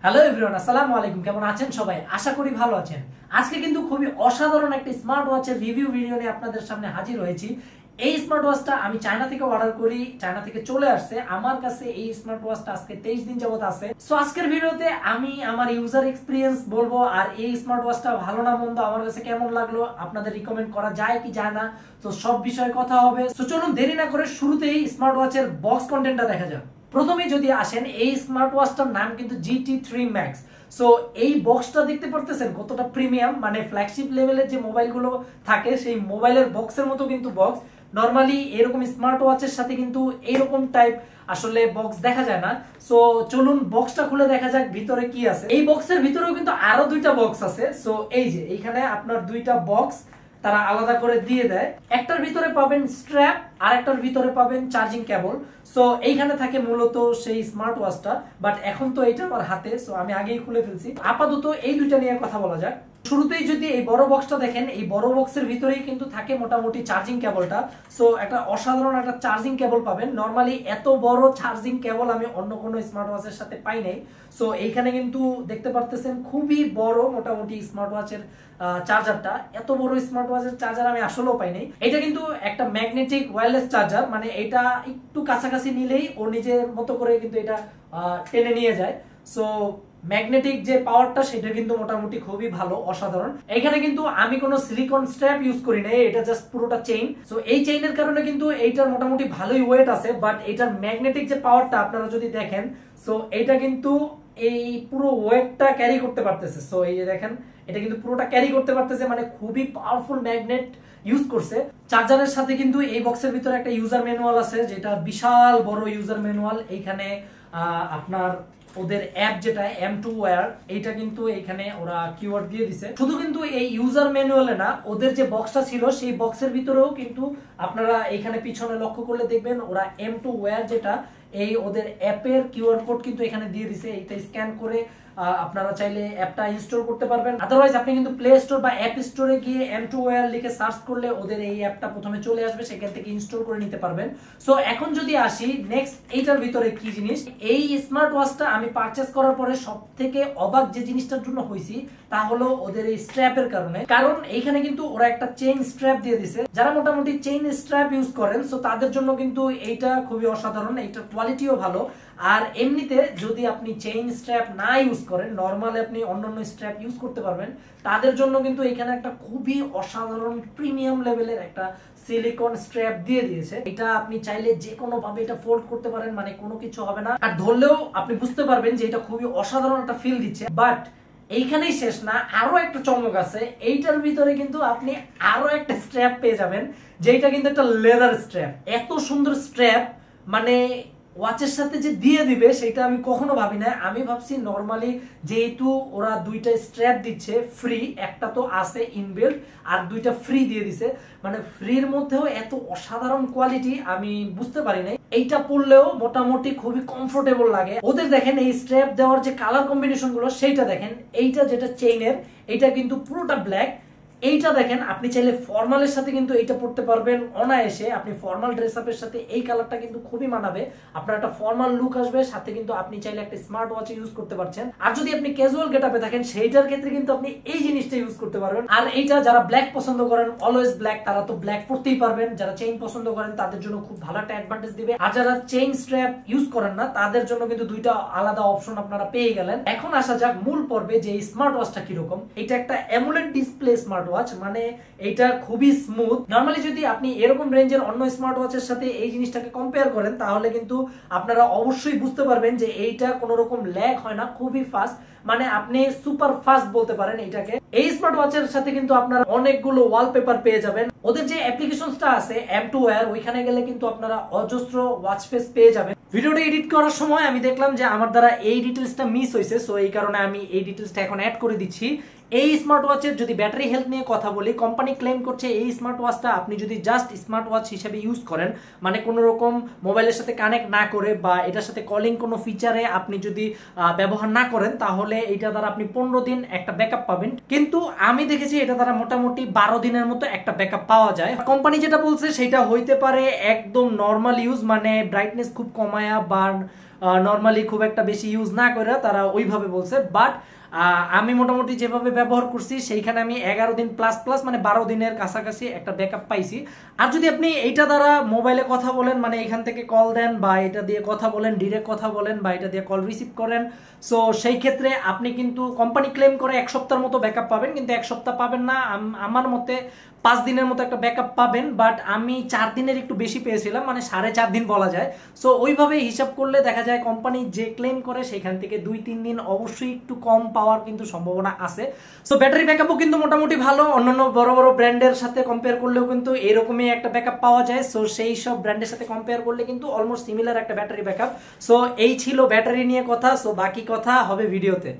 Hello everyone, আসসালামু আলাইকুম। কেমন আছেন সবাই? আশা করি ভালো আছেন। আজকে কিন্তু খুবই অসাধারণ একটা স্মার্ট ওয়াচের রিভিউ ভিডিও নিয়ে আপনাদের সামনে হাজির হয়েছি। এই স্মার্ট ওয়াচটা আমি চায়না থেকে অর্ডার করি, চায়না থেকে চলে আসছে আমার কাছে। এই স্মার্ট ওয়াচটা আজকে 23 দিন যাবত আছে। সো আজকের ভিডিওতে আমি আমার ইউজার এক্সপিরিয়েন্স বলবো, আর এই স্মার্ট ওয়াচটা ভালো না মন্দ, আমার কাছে কেমন লাগলো, আপনাদের রিকমেন্ড করা যায় কি যায় না, তো সব বিষয়ে কথা হবে। তো চলুন দেরি না করে শুরুতেই স্মার্ট ওয়াচের বক্স কন্টেন্টটা দেখা যাক। প্রথমে যদি আসেন, এই স্মার্ট ওয়াচটার নাম কিন্তু GT3 Max। সো এই বক্সটা দেখতে পারতেছেন কতটা প্রিমিয়াম, মানে ফ্ল্যাগশিপ লেভেলের যে মোবাইলগুলো থাকে সেই মোবাইলের বক্সের মতো কিন্তু বক্স। নরমালি এরকম স্মার্ট ওয়াচের সাথে কিন্তু এইরকম টাইপ আসলে বক্স দেখা যায় না। সো চলুন বক্সটা খুলে দেখা যাক ভিতরে কি আছে। এই বক্সের ভিতরেও কিন্তু আরো দুইটা বক্স আছে। সো এই যে এইখানে আপনার দুইটা বক্স তারা আলাদা করে দিয়ে দেয়। একটার ভিতরে পাবেন স্ট্র্যাপ আর একটার ভিতরে পাবেন চার্জিং কেবল। সো এইখানে থাকে মূলত সেই স্মার্ট ওয়াচটা, বাট এখন তো এইটা আমার হাতে, সো আমি আগেই খুলে ফেলছি। আপাতত এই দুইটা নিয়ে কথা বলা যাক। শুরুতেই যদি এই বড় বক্সটা দেখেন, এই বড় বক্সের ভিতরেই কিন্তু থাকে মোটামুটি চার্জিং কেবলটা। সো একটা অসাধারণ একটা চার্জিং কেবল পাবেন। নরমালি এত বড় চার্জিং কেবল আমি অন্য কোনো স্মার্ট ওয়াচের সাথে পাই নাই। সো এইখানে কিন্তু দেখতে পারতেছেন খুবই বড় মোটামুটি স্মার্ট ওয়াচের চার্জারটা। এত বড় স্মার্ট ওয়াচের চার্জার আমি আসলেও পাই নাই। এটা কিন্তু একটা ম্যাগনেটিক ওয়্যারলেস চার্জার, মানে এটা একটু কাছাকাছি নিলেই ও নিজের মতো করে কিন্তু এটা টেনে নিয়ে যায়। সো ম্যাগনেটিক যে পাওয়ারটা সেটা কিন্তু মোটামুটি খুবই ভালো, অসাধারণ। এখানে কিন্তু আমি কোনো সিলিকন স্ট্র্যাপ ইউজ করি না, এটা জাস্ট পুরোটা চেইন। সো এই চেইনের কারণে কিন্তু এইটার মোটামুটি ভালোই ওয়েট আছে, বাট এটার ম্যাগনেটিক যে পাওয়ারটা আপনারা যদি দেখেন, সো এটা কিন্তু এই পুরো ওয়েটটা ক্যারি করতে পারতেছে। সো এই যে দেখেন, এটা কিন্তু পুরোটা ক্যারি করতে পারতেছে, মানে খুবই পাওয়ারফুল ম্যাগনেট ইউজ করছে। চার্জারের সাথে কিন্তু এই বক্সের ভিতরে একটা ইউজার ম্যানুয়াল আছে, যেটা বিশাল বড় ইউজার ম্যানুয়াল। এইখানে আপনার ওদের অ্যাপ যেটা M2 Wear, এইটা কিন্তু এখানে ওরা কিওয়ার্ড দিয়ে দিছে। শুধু কিন্তু এই ইউজার ম্যানুয়ালে না, ওদের যে বক্সটা ছিল সেই বক্সের ভিতরেও কিন্তু আপনারা এখানে পিছনে লক্ষ্য করলে দেখবেন ওরা M2 Wear যেটা, এই ওদের অ্যাপের কিউআর কোড কিন্তু এখানে দিয়ে দিছে। এইটা স্ক্যান করে আপনারা চাইলে অ্যাপটা ইনস্টল করতে পারবেন। আদারওয়াইজ আপনি কিন্তু প্লে স্টোর বা অ্যাপ স্টোরে গিয়ে M2 Wear লিখে সার্চ করলে ওদের এই অ্যাপটা প্রথমে চলে আসবে, সেখান থেকে ইনস্টল করে নিতে পারবেন। সো এখন যদি আসি নেক্সট, এইটার ভিতরে কি জিনিস। এই স্মার্ট ওয়াচটা আমি পারচেজ করার পরে সবথেকে অবাক যে জিনিসটার জন্য হইছি তা হলো ওদের এই স্ট্র্যাপের কারণে। কারণ এইখানে কিন্তু ওরা একটা চেইন স্ট্র্যাপ দিয়ে দিছে। যারা মোটামুটি চেইন স্ট্র্যাপ ইউজ করেন, সো তাদের জন্য কিন্তু এইটা খুবই অসাধারণ। এইটার কোয়ালিটিও ভালো। আর এমনিতে যদি আপনি চেইন স্ট্র্যাপ না ইউজ করেন, নরমালি আপনি অন্যান্য স্ট্র্যাপ ইউজ করতে পারবেন, তাদের জন্য কিন্তু এখানে একটা খুবই অসাধারণ প্রিমিয়াম লেভেলের একটা সিলিকন স্ট্র্যাপ দিয়ে দিয়েছে। এটা আপনি চাইলে যে কোনো ভাবে এটা ফোল্ড করতে পারেন, মানে কোনো কিছু হবে না। আর ধরলেও আপনি বুঝতে পারবেন যে এটা খুবই অসাধারণ একটা ফিল দিচ্ছে। বাট এইখানেই শেষ না, আরো একটা চমক আছে। এইটার ভিতরে কিন্তু আপনি আরো একটা স্ট্র্যাপ পেয়ে যাবেন, যেটা কিন্তু একটা লেদার স্ট্র্যাপ। এত সুন্দর স্ট্র্যাপ মানে ওয়াচের সাথে যে দিয়ে দিবে সেটা আমি কখনো ভাবি না। আমি ভাবছি নরমালি যেহেতু ওরা দুইটা স্ট্র্যাপ দিচ্ছে ফ্রি, একটা তো আছে ইনবিল্ট আর দুইটা ফ্রি দিয়ে দিছে, মানে ফ্রির মধ্যেও এত অসাধারণ কোয়ালিটি আমি বুঝতে পারি নাই। এইটা পরলেও মোটামুটি খুবই কমফোর্টেবল লাগে। ওদের দেখেন এই স্ট্র্যাপ দেওয়ার যে কালার কম্বিনেশন গুলো সেইটা দেখেন। এইটা যেটা চেইনের, এইটা কিন্তু পুরোটা ব্ল্যাক। এইটা দেখেন, আপনি চাইলে ফর্মালের সাথে কিন্তু এইটা পড়তে পারবেন অনায়াসে। আপনি ফর্মাল ড্রেস আপের সাথে এই কালারটা কিন্তু খুবই মানাবে, আপনার একটা ফর্মাল লুক আসবে, সাথে কিন্তু আপনি চাইলে একটা স্মার্ট ওয়াচ ইউজ করতে পারছেন। আর যদি আপনি ক্যাজুয়াল গেটআপে থাকেন, সেইটার ক্ষেত্রে কিন্তু আপনি এই জিনিসটা ইউজ করতে পারবেন। আর এইটা যারা ব্ল্যাক পছন্দ করেন, অলওয়েজ ব্ল্যাক, তারা তো ব্ল্যাক পড়তেই পারবেন। যারা চেইন পছন্দ করেন তাদের জন্য খুব ভালো একটা অ্যাডভান্টেজ দিবে। আর যারা চেইন স্ট্র্যাপ ইউজ করেন না, তাদের জন্য কিন্তু দুইটা আলাদা অপশন আপনারা পেয়ে গেলেন। এখন আসা যাক মূল পর্বে, যে এই স্মার্ট ওয়াচটা কিরকম। এটা একটা অ্যামোলেড ডিসপ্লে স্মার্ট ওয়াচ, মানে এটা খুবই স্মুথ। নরমালি যদি আপনি এরকম রেঞ্জের অন্য স্মার্ট ওয়াচের সাথে এই জিনিসটাকে কম্পেয়ার করেন, তাহলে কিন্তু আপনারা অবশ্যই বুঝতে পারবেন যে এইটা কোনো রকম ল্যাগ হয় না, খুবই ফাস্ট, মানে আপনি সুপার ফাস্ট বলতে পারেন এইটাকে। এই স্মার্ট ওয়াচের সাথে কিন্তু আপনারা অনেকগুলো ওয়ালপেপার পেয়ে যাবেন। ওদের যে অ্যাপ্লিকেশনটা আছে M2 Wear, ওইখানে গেলে কিন্তু আপনারা অজস্র ওয়াচ ফেস পেয়ে যাবেন। ভিডিওটা এডিট করার সময় আমি দেখলাম যে আমার দ্বারা এই ডিটেইলসটা মিস হয়েছে, সো এই কারণে আমি এই ডিটেইলসটা এখন অ্যাড করে দিচ্ছি। এই স্মার্ট ওয়াচের যদি ব্যাটারি হেলথ নিয়ে কথা বলি, কোম্পানি ক্লেম করছে এই স্মার্ট ওয়াচটা আপনি যদি জাস্ট স্মার্ট ওয়াচ হিসেবে ইউজ করেন, মানে কোনো রকম মোবাইলের সাথে কানেক্ট না করে বা এটার সাথে কলিং কোনো ফিচারে আপনি যদি ব্যবহার না করেন, তাহলে এটা দ্বারা আপনি 15 দিন একটা ব্যাকআপ পাবেন। কিন্তু আমি দেখেছি এটা দ্বারা মোটামুটি 12 দিনের মতো একটা ব্যাকআপ পাওয়া যায়। কোম্পানি যেটা বলছে সেটা হইতে পারে একদম নর্মাল ইউজ, মানে ব্রাইটনেস খুব কমায়া বা নর্মালি খুব একটা বেশি ইউজ না করে তারা ওইভাবে বলছে। বাট আমি মোটামুটি যেভাবে ব্যবহার করছি সেইখানে আমি 11 দিন প্লাস প্লাস মানে 12 দিনের কাছাকাছি একটা ব্যাকআপ পাইছি। আর যদি আপনি এইটা দ্বারা মোবাইলে কথা বলেন, মানে এখান থেকে কল দেন বা এটা দিয়ে কথা বলেন, ডিরেক্ট কথা বলেন বা এটা দিয়ে কল রিসিভ করেন, সো সেই ক্ষেত্রে আপনি কিন্তু কোম্পানি ক্লেম করে 1 সপ্তাহের মতো ব্যাকআপ পাবেন, কিন্তু 1 সপ্তাহ পাবেন না, আমার মতে 5 দিনের মতো একটা ব্যাকআপ পাবেন। বাট আমি 4 দিনের একটু বেশি পেয়েছিলাম, মানে 4.5 দিন বলা যায়। সো ওইভাবে হিসাব করলে দেখা যায় কোম্পানি যে ক্লেম করে সেখান থেকে 2-3 দিন অবশ্যই একটু কম পাওয়ার কিন্তু সম্ভাবনা আছে। সো ব্যাটারি ব্যাকআপও কিন্তু মোটামুটি ভালো, অন্যান্য বড় বড় ব্র্যান্ডের সাথে কম্পেয়ার করলেও কিন্তু এরকমই একটা ব্যাকআপ পাওয়া যায়। সো সেই সব ব্র্যান্ডের সাথে কম্পেয়ার করলে কিন্তু অলমোস্ট সিমিলার একটা ব্যাটারি ব্যাকআপ। সো এই ছিল ব্যাটারি নিয়ে কথা, সো বাকি কথা হবে ভিডিওতে।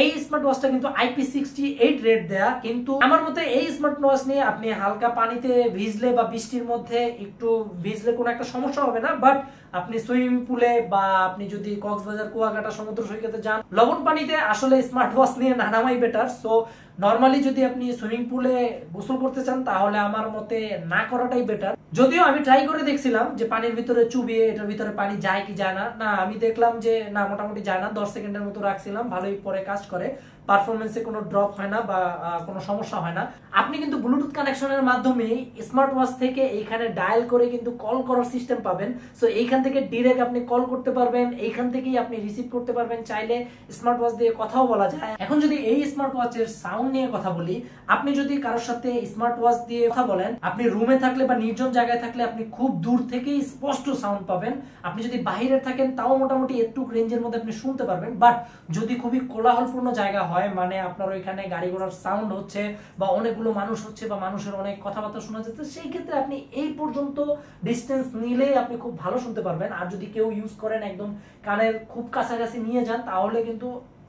এই স্মার্ট ওয়াচটা কিন্তু IP68 রেট দেয়া, কিন্তু আমার মতে এই স্মার্ট ওয়াচ নিয়ে আপনি হালকা পানিতে ভিজলে বা বৃষ্টির মধ্যে একটু ভিজলে কোনো একটা সমস্যা হবে না। বাট আপনি সুইমিং পুলে বা আপনি যদি কক্সবাজার কুয়াকাটা সমুদ্র সৈকতে যান, লবণ পানিতে আসলে স্মার্ট ওয়াচ নিয়ে না নামাই বেটার। সো নর্মালি যদি আপনি সুইমিং পুলে গোসল করতে চান তাহলে আমার মতে না করাটাই বেটার। যদিও আমি ট্রাই করে দেখছিলাম যে পানির ভিতরে চুবিয়ে এটার ভিতরে পানি যায় কি যায় না, না আমি দেখলাম যে না মোটামুটি যায় না। 10 সেকেন্ডের মতো রাখছিলাম, ভালোই পরে কাজ করে, পারফরমেন্সে কোনো ড্রপ হয় না বা কোনো সমস্যা হয় না। আপনি কিন্তু ব্লুটুথ কানেকশনের মাধ্যমে স্মার্ট ওয়াচ থেকে এইখানে ডায়াল করে কিন্তু কল করার সিস্টেম পাবেন। সো এইখান থেকে ডিরেক্ট আপনি কল করতে পারবেন, এইখান থেকেই আপনি রিসিভ করতে পারবেন, চাইলে স্মার্ট ওয়াচ দিয়ে কথাও বলা যায়। এখন যদি এই স্মার্ট ওয়াচের সাউন্ড নিয়ে কথা বলি, আপনি যদি কারোর সাথে স্মার্ট ওয়াচ দিয়ে কথা বলেন, আপনি রুমে থাকলে বা নির্জন জায়গায় থাকলে আপনি খুব দূর থেকেই স্পষ্ট সাউন্ড পাবেন। আপনি যদি বাইরে থাকেন তাও মোটামুটি একটু রেঞ্জের মধ্যে আপনি শুনতে পারবেন। বাট যদি খুবই কোলাহলপূর্ণ জায়গা হয়, মানে আপনার ওইখানে গাড়ি ঘোড়ার সাউন্ড হচ্ছে বা অনেকগুলো মানুষ হচ্ছে বা মানুষের অনেক কথাবার্তা শোনা যাচ্ছে, সেই ক্ষেত্রে আপনি এই পর্যন্ত ডিস্টেন্স নিলেই আপনি খুব ভালো শুনতে পারবেন। আর যদি কেউ ইউজ করেন একদম কানের খুব কাছাকাছি নিয়ে যান তাহলে কিন্তু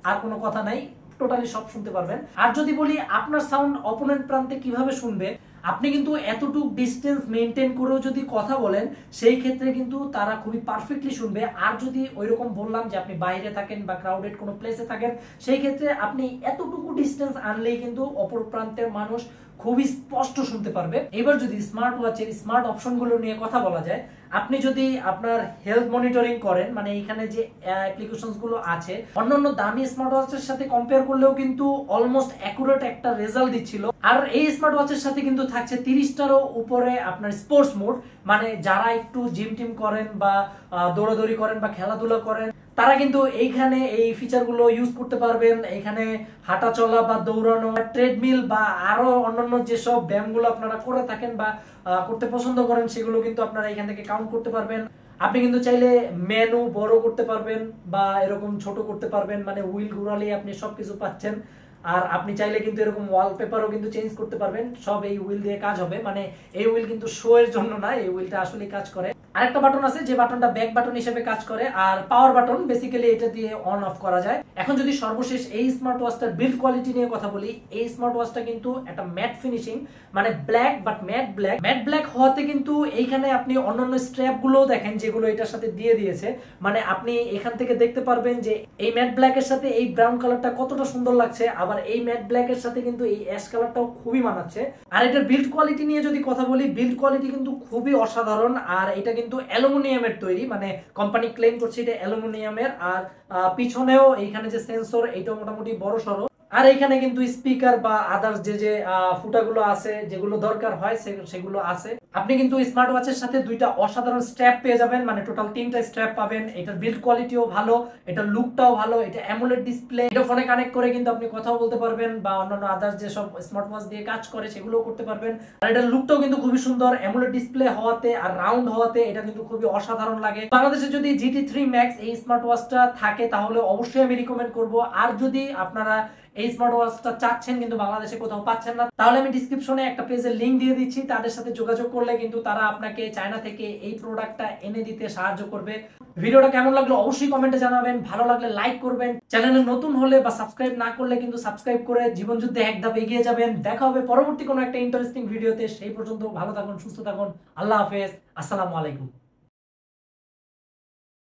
আর কোনো কথা নাই, টোটালি সব শুনতে পারবেন। আর যদি বলি আপনার সাউন্ড অপোনেন্ট প্রান্তে কিভাবে শুনবে, আপনি কিন্তু এতটুকু ডিস্টেন্স মেনটেন করেও যদি কথা বলেন সেই ক্ষেত্রে কিন্তু তারা খুবই পারফেক্টলি শুনবে। আর যদি ওইরকম বললাম যে আপনি বাইরে থাকেন বা ক্রাউডেড কোনো প্লেসে থাকেন, সেই ক্ষেত্রে আপনি এতটুকু ডিস্টেন্স আনলেই কিন্তু অপর প্রান্তের মানুষ খুবই স্পষ্ট শুনতে পারবে। এবার যদি স্মার্ট ওয়াচের স্মার্ট অপশনগুলো নিয়ে কথা বলা যায়, আপনি যদি আপনার হেলথ মনিটরিং করেন, মানে এখানে যে অ্যাপ্লিকেশনস গুলো আছে অন্যান্য দামি স্মার্ট ওয়াচের সাথে কম্পেয়ার করলেও কিন্তু অলমোস্ট অ্যাকুরেট একটা রেজাল্ট দিচ্ছিল। আর এই স্মার্ট ওয়াচের সাথে কিন্তু থাকছে 30টারও উপরে আপনার স্পোর্টস মোড, মানে যারা একটু জিম টিম করেন বা দৌড়াদৌড়ি করেন বা খেলাধুলা করেন তারা কিন্তু এইখানে এই ফিচারগুলো ইউজ করতে পারবেন। এখানে হাঁটা চলা বা দৌড়ানো, ট্রেডমিল বা আরো অন্যান্য যেসব ব্যায়ামগুলো আপনারা করে থাকেন বা করতে পছন্দ করেন সেগুলো কিন্তু আপনারা এখান থেকে কাউন্ট করতে পারবেন। আপনি কিন্তু চাইলে মেনু বড় করতে পারবেন বা এরকম ছোট করতে পারবেন, মানে হুইল ঘুরালেই আপনি সবকিছু পাচ্ছেন। আর আপনি চাইলে কিন্তু এরকম ওয়ালপেপারও কিন্তু চেঞ্জ করতে পারবেন, সব এই হুইল দিয়ে কাজ হবে। মানে এই হুইল কিন্তু শো এর জন্য না, এই হুইলটা আসলে কাজ করে। আরেকটা বাটন আছে যে বাটনটা ব্যাক বাটন হিসেবে কাজ করে, আর পাওয়ার বাটন বেসিক্যালি এটা দিয়ে অন অফ করা যায়। এখন যদি সর্বশেষ এই স্মার্ট ওয়াচটার বিল্ড কোয়ালিটি নিয়ে কথা বলি, এই স্মার্ট ওয়াচটা কিন্তু একটা ম্যাট ফিনিশিং, মানে black but matte black. Matte black হওয়াতে কিন্তু এইখানে আপনি অন্যান্য স্ট্র্যাপ গুলো দেখেন যেগুলো এটার সাথে দিয়ে দিয়েছে, মানে আপনি এখান থেকে দেখতে পারবেন যে এই ম্যাট ব্ল্যাক এর সাথে এই ব্রাউন কালারটা কতটা সুন্দর লাগছে, আবার এই ম্যাট ব্ল্যাক এর সাথে কিন্তু এই অ্যাশ কালারটাও খুবই মানাচ্ছে। আর এটার বিল্ড কোয়ালিটি নিয়ে যদি কথা বলি, বিল্ড কোয়ালিটি কিন্তু খুবই অসাধারণ। আর এটা কিন্তু অ্যালুমিনিয়ামের তৈরি, মানে কোম্পানি ক্লেম করছে এটা অ্যালুমিনিয়ামের। আর পিছনেও এইখানে যে সেন্সর এটাও মোটামুটি বড় সড়ো। আর এখানে কিন্তু স্পিকার বা আদার্স যে ফুটাগুলো আছে যেগুলো দরকার হয় সেগুলো আছে। আপনি কিন্তু স্মার্ট ওয়াচের সাথে দুইটা অসাধারণ স্ট্র্যাপ পেয়ে যাবেন, মানে টোটাল 3টা স্ট্র্যাপ পাবেন। এটার বিল্ড কোয়ালিটিও ভালো, এটার লুকটাও ভালো, এটা অ্যামোলেড ডিসপ্লে, এটা ফোনে কানেক্ট করে কিন্তু আপনি কথাও বলতে পারবেন বা অন্যান্য আদার্স যে সব স্মার্ট ওয়াচ দিয়ে কাজ করে সেগুলোও করতে পারবেন। আর এটার লুকটাও কিন্তু খুবই সুন্দর, অ্যামোলেড ডিসপ্লে হওয়াতে আর রাউন্ড হওয়াতে এটা কিন্তু খুবই অসাধারণ লাগে। বাংলাদেশে যদি GT3 Max এই স্মার্ট ওয়াচটা থাকে তাহলে অবশ্যই আমি রিকমেন্ড করব। আর যদি আপনারা এই স্মার্ট ওয়াচটা চাচ্ছেন কিন্তু বাংলাদেশে কোথাও পাচ্ছেন না, তাহলে আমি ডেসক্রিপশনে একটা পেজের লিংক দিয়ে দিচ্ছি, তাদের সাথে যোগাযোগ করলে কিন্তু তারা আপনাকে চায়না থেকে এই প্রোডাক্টটা এনে দিতে সাহায্য করবে। ভিডিওটা কেমন লাগলো অবশ্যই কমেন্টে জানাবেন, ভালো লাগলে লাইক করবেন, চ্যানেলে নতুন হলে বা সাবস্ক্রাইব না করলে কিন্তু সাবস্ক্রাইব করে জীবন যুদ্ধে এক ধাপ এগিয়ে যাবেন। দেখা হবে পরবর্তী কোনো একটা ইন্টারেস্টিং ভিডিওতে, সেই পর্যন্ত ভালো থাকুন, সুস্থ থাকুন, আল্লাহ হাফেজ, আসসালামু আলাইকুম।